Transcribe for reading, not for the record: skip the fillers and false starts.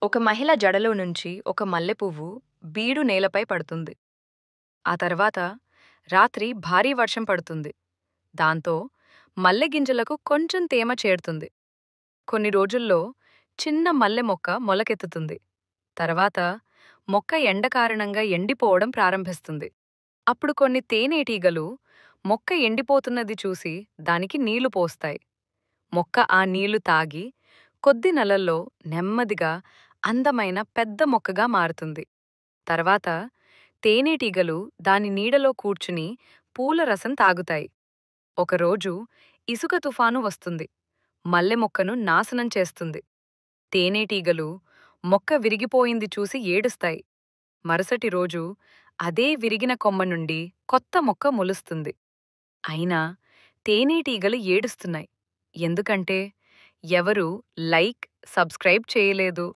ఒక మహిళ జడలో నుంచి ఒక మల్లెపువ్వు బీడు నేలపై పడుతుంది. ఆ తర్వాత రాత్రి భారీ వర్షం పడుతుంది. దాంతో మల్లెగింజలకు కొంచెం తేమ చేరుతుంది. కొన్ని రోజుల్లో చిన్న మల్లె మొక్క మొలకెత్తుతుంది. తర్వాత మొక్క ఎండ కారణంగా ఎండిపోవడం ప్రారంభిస్తుంది. అప్పుడు కొన్ని తేనెటీగలు మొక్క ఎండిపోతున్నది చూసి దానికి నీళ్లు పోస్తాయి. మొక్క ఆ నీళ్లు తాగి కొద్ది నెలల్లో నెమ్మదిగా అందమైన పెద్ద మొక్కగా మారుతుంది. తర్వాత తేనెటీగలు దాని నీడలో కూర్చుని పూల రసం తాగుతాయి. ఒకరోజు ఇసుక తుఫాను వస్తుంది. మల్లె మొక్కను నాశనం చేస్తుంది. తేనెటీగలు మొక్క విరిగిపోయింది చూసి ఏడుస్తాయి. మరుసటి రోజు అదే విరిగిన కొమ్మ నుండి కొత్త మొక్క మొలుస్తుంది. అయినా తేనెటీగలు ఏడుస్తున్నాయి. ఎందుకంటే ఎవరూ లైక్, సబ్స్క్రైబ్ చేయలేదు.